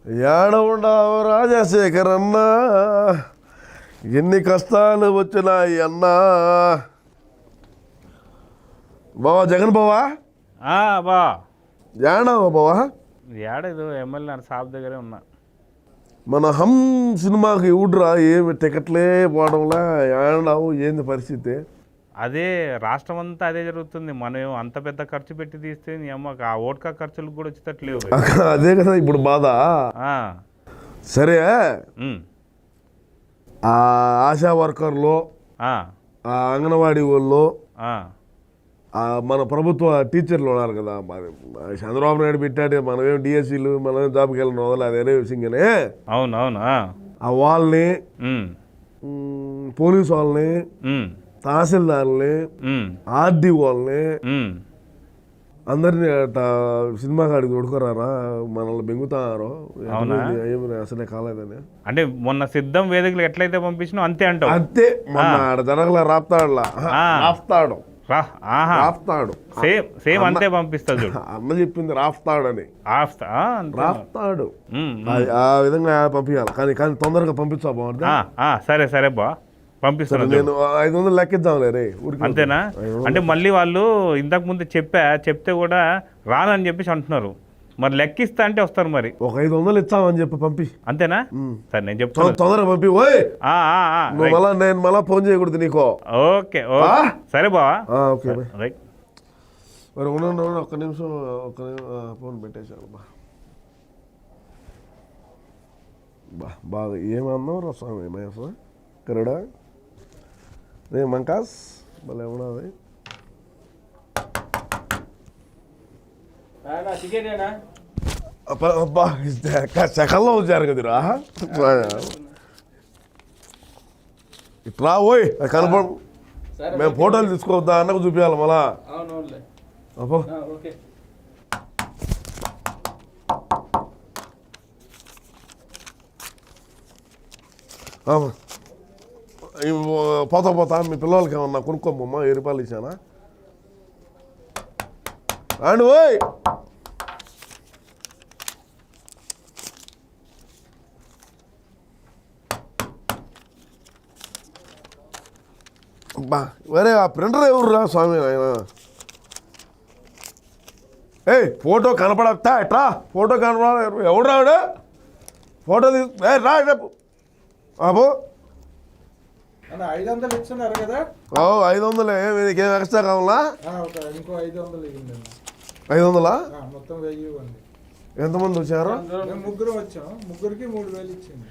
ఏడవుండవు రాజశేఖర్ అన్నా, ఎన్ని కష్టాలు వచ్చినాయి అన్నా. బావా జగన్ బావా బా ఏడవా బావా? ఏడేదో ఎమ్మెల్యే షాప్ దగ్గరే ఉన్నా. మన హమ్ సినిమాకి ఊడ్రా, ఏమి టికెట్లే పోవడంలా. ఏడవు ఏంది పరిస్థితి? అదే రాష్ట్రం అంతా అదే జరుగుతుంది. మనం అంత పెద్ద ఖర్చు పెట్టి తీస్తే నీ అమ్మకి ఆ ఓట్కా ఖర్చులకు కూడా వచ్చేటట్లేవు. అదే కదా ఇప్పుడు బాధ. సరే, ఆ ఆశా వర్కర్లు, ఆ అంగన్వాడీ వాళ్ళు, మన ప్రభుత్వ టీచర్లు ఉన్నారు కదా, చంద్రబాబు నాయుడు పెట్టాడు. మనమేం డిఎస్సీలు, మనమేం జాబ్కి వెళ్ళిన వదల, అదే విషయంగానే. అవునవును. ఆ వాళ్ళని, పోలీసు వాళ్ళని, తహసీల్దార్ని, ఆర్డీ వాళ్ళని అందరినీ సినిమా కాడికి తోడుకోరారా, మనల్ని బెంగుతారు. అసలే కాలేదని అంటే మొన్న సిద్ధం వేదికలు ఎట్లయితే పంపించినా అంతే అంటావు. అంతే, మొన్న ఆడ జరగల రాఫ్తాడు సేమ్ అంతే పంపిస్తాడు. అన్న చెప్పింది రాఫ్తాడని, రాఫ్తాడు ఆ విధంగా పంపించాలి. కానీ తొందరగా పంపించా బాగుంది. సరే సరే బా పంపిస్తాను. నేను 500 లెక్కిద్దాంలే రే. అంతేనా? అంటే మళ్ళీ వాళ్ళు ఇంతకు ముందు చెప్తే కూడా రానని చెప్పేసి అంటున్నారు. మరి లెక్కిస్తా అంటే వస్తారు. మరి ఒక 500 ఇచ్చామని చెప్పి పంపి. అంతేనా? సరే నేను చెప్తాను, తొందరగా పంపి. నేను మళ్ళా ఫోన్ చేయకూడదు నీకు. ఓకే సరే బావా. Okay right. మరి ఉండండి, ఒక్క నిమిషం ఫోన్ పెట్టేశాను. బాగా ఏమన్నావు రా స్వామి మహేశ్వర కరడా రే మంకాస్ భలే ఉన్నది. అబ్బా సెకండ్లో వచ్చారు కదరా. ఇట్లా పోయి కనపడ, మేము ఫోటోలు తీసుకోవద్దా అన్నకు చూపించాలి మళ్ళా. అబ్బో పోతా మీ పిల్లలకి ఏమన్నా కొనుక్కోమ్మా. 10 రూపాయలు ఇచ్చానా అండి? ఓయ్ బా వరే, ఆ ప్రింటర్ ఎవరురా స్వామి ఆయన? ఫోటో కనపడతా ఎట్రా? ఫోటో కనపడ ఎవడు రాడు? ఫోటో రా బాబు. 500 ఇస్తున్నారు కదా. 500 మీకేం ఎక్స్ట్రా కావాలా? ఇంకో 500 500 మొత్తం 1000 ఇవ్వండి. ఎంతమంది వచ్చారు? ముగ్గురు వచ్చాం, ముగ్గురికి 3000 ఇచ్చింది.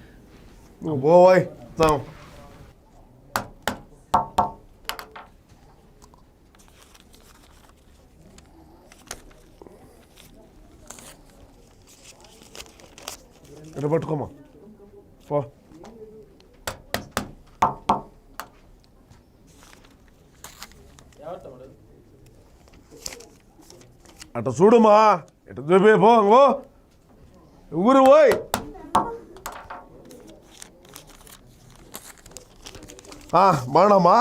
నువ్వు పోవాయి ఇట్లా పట్టుకోమా పో. అట్ట చూడుమా, ఎట్ట చూపే పో. ఊరు పోయ్. బాగున్నామ్మా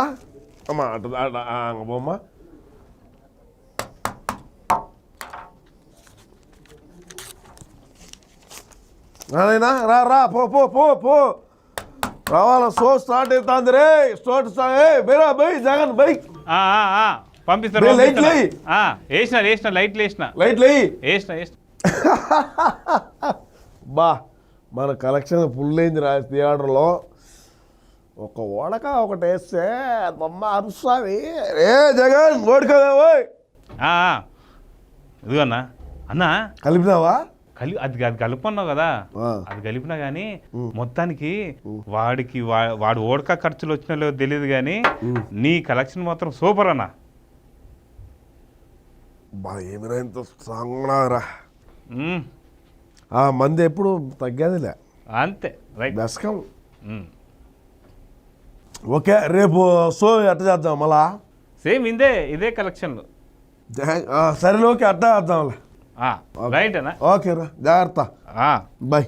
అమ్మా. అట్ట పోమ్మా. రా పో రావాలా. షో స్టార్ట్ అవుతుంది రే. బైరా బై జగన్ బై పంపిస్తారు. వేసిన లైట్లు వేసిన బా మన కలెక్షన్ ఫుల్ అయింది రా థియేటర్లో. ఒక ఓడక ఒకటి వేస్తే బొమ్మ అరుస్తావి రే జగన్ ఓడుకోవే. ఇదిగో అన్నా కలిపినావా? అది కలుపుకున్నావు కదా, అది కలిపినా గానీ మొత్తానికి వాడు ఓడక ఖర్చులు వచ్చినా లేదో తెలియదు కానీ నీ కలెక్షన్ మాత్రం సూపర్ అన్నా. ఏమిరా ఇంత స్ట్రాంగ్రా. మంది ఎప్పుడు తగ్గేదిలే. అంతే రైట్. దశకం. ఓకే, రేపు షో ఎట్ట చేద్దాం మళ్ళా? సేమ్ ఇదే కలెక్షన్లు. సరేలే, ఓకే అట్ట చేద్దాంలే. రైట్ అన్నా. ఓకే రా, జాగ్రత్త. బాయ్.